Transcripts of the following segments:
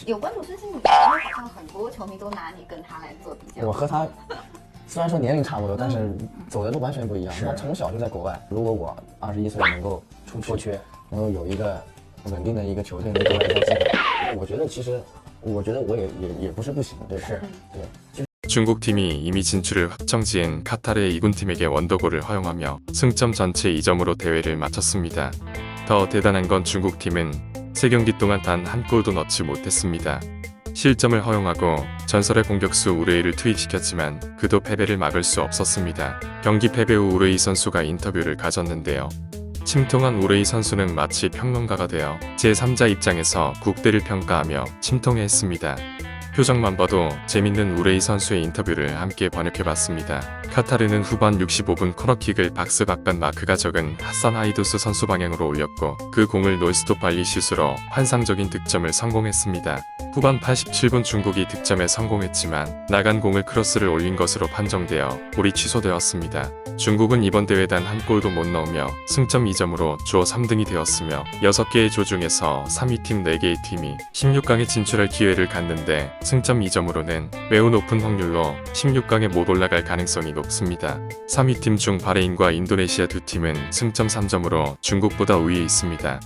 有关注孙兴慜，因为好像很多球迷都拿你跟他来做比较。我和他虽然说年龄差不多，但是走的路完全不一样。他从小就在国外，如果我21岁能够出去，能够有一个稳定的一个球队能够来做资本，我觉得其实，我觉得我也不是不行，对吧？是，对。 중국팀이 이미 진출을 확정지은 카타르의 2군팀에게 원더골을 허용하며 승점 전체 2점으로 대회를 마쳤습니다. 더 대단한 건 중국팀은 3경기 동안 단 한 골도 넣지 못했습니다. 실점을 허용하고 전설의 공격수 우르이를 투입시켰지만 그도 패배를 막을 수 없었습니다. 경기 패배 후 우르이 선수가 인터뷰를 가졌는데요. 침통한 우르이 선수는 마치 평론가가 되어 제3자 입장에서 국대를 평가하며 침통해했습니다. 표정만 봐도 재밌는 우레이 선수의 인터뷰를 함께 번역해봤습니다. 카타르는 후반 65분 코너킥을 박스 바깥 마크가 적은 하산 하이두스 선수 방향으로 올렸고 그 공을 논스톱 발리 슛으로 환상적인 득점을 성공했습니다. 후반 87분 중국이 득점에 성공했지만 나간 공을 크로스를 올린 것으로 판정되어 골이 취소되었습니다. 중국은 이번 대회 단 한 골도 못 넣으며 승점 2점으로 조 3등이 되었으며 6개의 조 중에서 3위 팀 4개의 팀이 16강에 진출할 기회를 갖는데 승점 2점으로는 매우 높은 확률로 16강에 못 올라갈 가능성이 높습니다. 3위 팀 중 바레인과 인도네시아 두 팀은 승점 3점으로 중국보다 우위에 있습니다.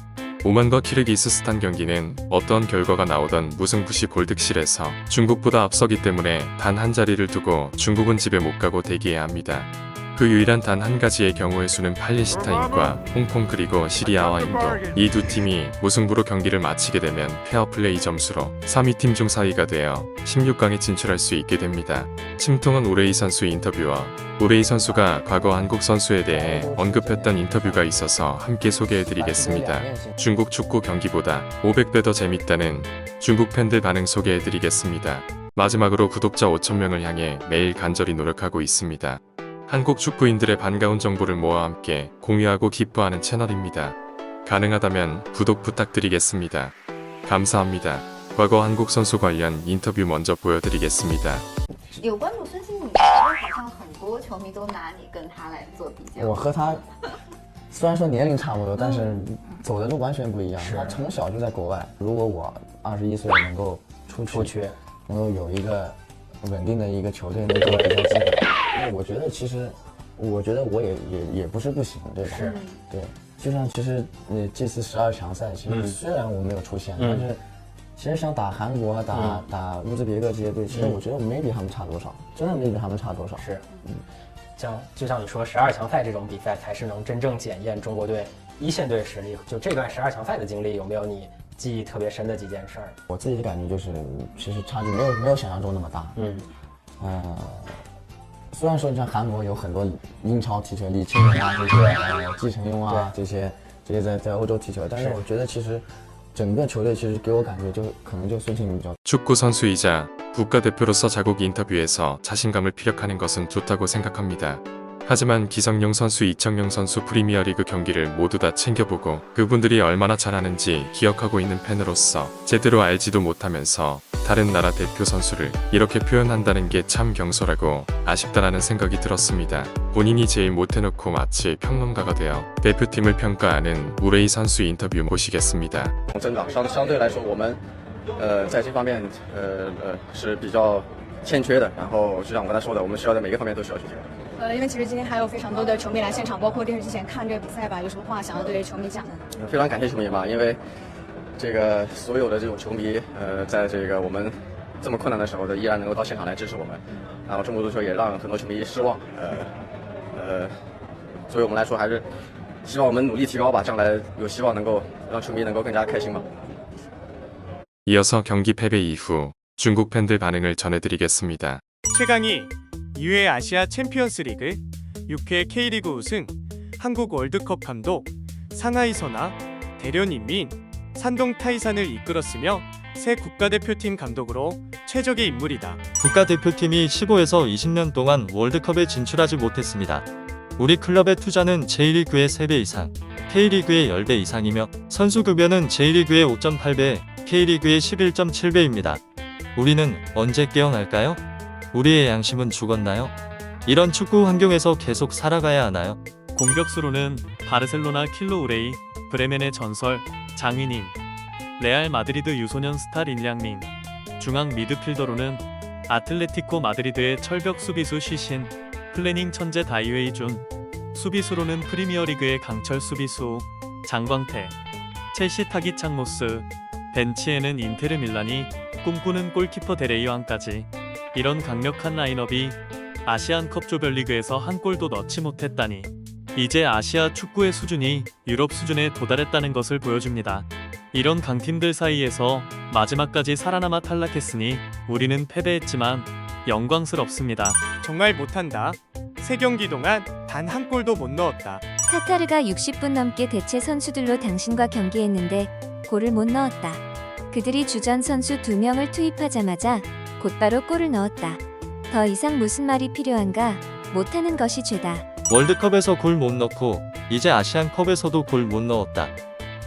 오만과 키르기스스탄 경기는 어떠한 결과가 나오던 무승부시 골득실에서 중국보다 앞서기 때문에 단 한 자리를 두고 중국은 집에 못 가고 대기해야 합니다. 그 유일한 단 한 가지의 경우의 수는 팔레스타인과 홍콩 그리고 시리아와 인도 이 두 팀이 무승부로 경기를 마치게 되면 페어플레이 점수로 3위 팀 중 4위가 되어 16강에 진출할 수 있게 됩니다. 침통한 우레이 선수 인터뷰와 우레이 선수가 과거 한국 선수에 대해 언급했던 인터뷰가 있어서 함께 소개해드리겠습니다. 중국 축구 경기보다 500배 더 재밌다는 중국 팬들 반응 소개해드리겠습니다. 마지막으로 구독자 5,000명을 향해 매일 간절히 노력하고 있습니다. 한국 축구인들의 반가운 정보를 모아 함께 공유하고 기뻐하는 채널입니다. 가능하다면 구독 부탁드리겠습니다. 감사합니다. 과거 한국 선수 관련 인터뷰 먼저 보여드리겠습니다. 有关注孙兴慜，因为好像很多球迷都拿你跟他来做比较。我和他虽然说年龄差不多，但是走的路完全不一样。他从小就在国外，如果我21岁能够出去，能够有一个稳定的一个球队能够来做资本，那我觉得其实，我觉得我也不是不行，对吧？是，对，就像其实这次12强赛，其实虽然我没有出现，但是其实像打韩国、打乌兹别克这些队，其实我觉得我没比他们差多少，真的没比他们差多少。是，就像你说12强赛这种比赛才是能真正检验中国队一线队实力。就这段12强赛的经历，有没有你记忆特别深的几件事儿？我自己的感觉就是，其实差距没有想象中那么大。虽然说你像韩国有很多英超踢球，李青云啊这些，季承庸啊这些在欧洲踢球，但是我觉得其实整个球队其实给我感觉就可能就孙兴慜比较。 축구 선수이자 국가대표로서 자국 인터뷰에서 자신감을 피력하는 것은 좋다고 생각합니다. 하지만 기성용 선수, 이청용 선수 프리미어리그 경기를 모두 다 챙겨보고 그분들이 얼마나 잘하는지 기억하고 있는 팬으로서 제대로 알지도 못하면서 다른 나라 대표 선수를 이렇게 표현한다는 게 참 경솔하고 아쉽다라는 생각이 들었습니다. 본인이 제일 못해놓고 마치 평론가가 되어 대표팀을 평가하는 우레이 선수 인터뷰 보시겠습니다. 增长相对来说，我们在这方面是比较欠缺的。然后就像我刚才说的，我们需要在每个方面都需要去提升。 因为其实今天还有非常多的球迷来现场，包括电视机前看这个比赛吧，有什么话想要对球迷讲呢？非常感谢球迷吧，因为这个所有的这种球迷，在这个我们这么困难的时候，依然能够到现场来支持我们。然后中国足球也让很多球迷失望，所以我们来说还是希望我们努力提高吧，将来有希望能够让球迷能够更加开心吧。 이어서 경기 패배 이후 중국 팬들 반응을 전해드리겠습니다. 최강희 2회 아시아 챔피언스 리그, 6회 K리그 우승, 한국 월드컵 감독, 상하이 선화, 대련인민, 산동 타이산을 이끌었으며 새 국가대표팀 감독으로 최적의 인물이다. 국가대표팀이 15에서 20년 동안 월드컵에 진출하지 못했습니다. 우리 클럽의 투자는 J리그의 3배 이상, K리그의 10배 이상이며 선수급여는 J리그의 5.8배, K리그의 11.7배입니다. 우리는 언제 깨어날까요? 우리의 양심은 죽었나요? 이런 축구 환경에서 계속 살아가야 하나요? 공격수로는 바르셀로나 킬로 우레이, 브레멘의 전설 장희닝, 레알 마드리드 유소년 스타 린량민, 중앙 미드필더로는 아틀레티코 마드리드의 철벽 수비수 쉬신, 플래닝 천재 다이웨이 준, 수비수로는 프리미어리그의 강철 수비수 장광태, 첼시 타깃 창모스, 벤치에는 인테르 밀란이 꿈꾸는 골키퍼 데레이왕까지. 이런 강력한 라인업이 아시안컵 조별리그에서 한 골도 넣지 못했다니 이제 아시아 축구의 수준이 유럽 수준에 도달했다는 것을 보여줍니다. 이런 강팀들 사이에서 마지막까지 살아남아 탈락했으니 우리는 패배했지만 영광스럽습니다. 정말 못한다. 3경기 동안 단 한 골도 못 넣었다. 카타르가 60분 넘게 대체 선수들로 당신과 경기했는데 골을 못 넣었다. 그들이 주전 선수 2명을 투입하자마자 곧바로 골을 넣었다. 더 이상 무슨 말이 필요한가? 못하는 것이 죄다. 월드컵에서 골 못 넣고 이제 아시안컵에서도 골 못 넣었다.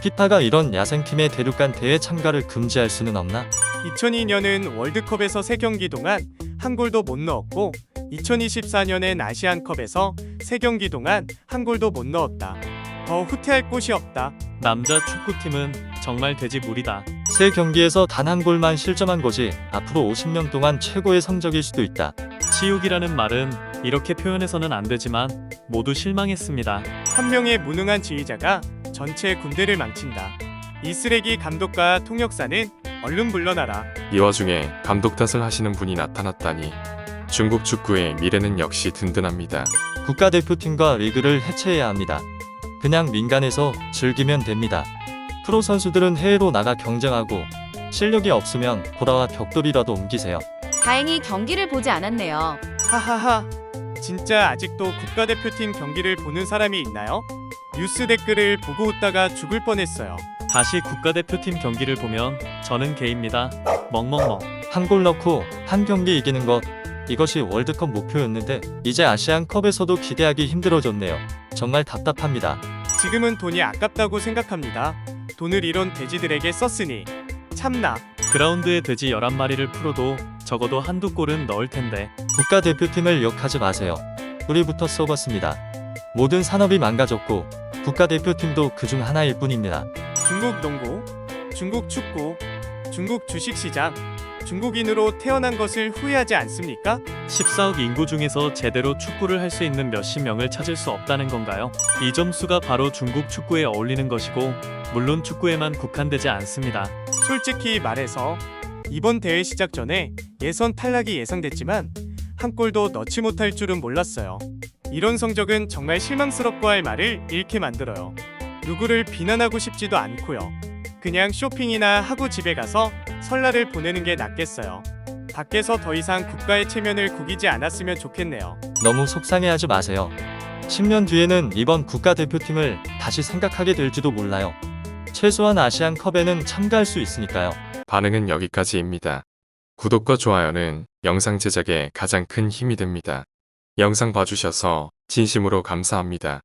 피파가 이런 야생팀의 대륙간 대회 참가를 금지할 수는 없나? 2002년은 월드컵에서 3경기 동안 한 골도 못 넣었고 2024년엔 아시안컵에서 3경기 동안 한 골도 못 넣었다. 더 후퇴할 곳이 없다. 남자 축구팀은 정말 돼지물이다. 3경기에서 단 한 골만 실점한 것이 앞으로 50년 동안 최고의 성적일 수도 있다. 치욕이라는 말은 이렇게 표현해서는 안 되지만 모두 실망했습니다. 한 명의 무능한 지휘자가 전체 군대를 망친다. 이 쓰레기 감독과 통역사는 얼른 물러나라. 이 와중에 감독 탓을 하시는 분이 나타났다니 중국 축구의 미래는 역시 든든합니다. 국가대표팀과 리그를 해체해야 합니다. 그냥 민간에서 즐기면 됩니다. 프로 선수들은 해외로 나가 경쟁하고 실력이 없으면 보라와 벽돌이라도 옮기세요. 다행히 경기를 보지 않았네요. 하하하. 진짜 아직도 국가대표팀 경기를 보는 사람이 있나요? 뉴스 댓글을 보고 웃다가 죽을 뻔했어요. 다시 국가대표팀 경기를 보면 저는 개입니다. 멍멍멍. 한 골 넣고 한 경기 이기는 것, 이것이 월드컵 목표였는데 이제 아시안컵에서도 기대하기 힘들어졌네요. 정말 답답합니다. 지금은 돈이 아깝다고 생각합니다. 돈을 이런 돼지들에게 썼으니 참나. 그라운드에 돼지 11마리를 풀어도 적어도 한두 골은 넣을 텐데. 국가대표팀을 욕하지 마세요. 우리부터 썩었습니다. 모든 산업이 망가졌고 국가대표팀도 그중 하나일 뿐입니다. 중국 농구, 중국 축구, 중국 주식시장, 중국인으로 태어난 것을 후회하지 않습니까? 14억 인구 중에서 제대로 축구를 할 수 있는 몇십 명을 찾을 수 없다는 건가요? 이 점수가 바로 중국 축구에 어울리는 것이고 물론 축구에만 국한되지 않습니다. 솔직히 말해서 이번 대회 시작 전에 예선 탈락이 예상됐지만 한 골도 넣지 못할 줄은 몰랐어요. 이런 성적은 정말 실망스럽고 할 말을 잃게 만들어요. 누구를 비난하고 싶지도 않고요. 그냥 쇼핑이나 하고 집에 가서 설날을 보내는 게 낫겠어요. 밖에서 더 이상 국가의 체면을 구기지 않았으면 좋겠네요. 너무 속상해하지 마세요. 10년 뒤에는 이번 국가대표팀을 다시 생각하게 될지도 몰라요. 최소한 아시안컵에는 참가할 수 있으니까요. 반응은 여기까지입니다. 구독과 좋아요는 영상 제작에 가장 큰 힘이 됩니다. 영상 봐주셔서 진심으로 감사합니다.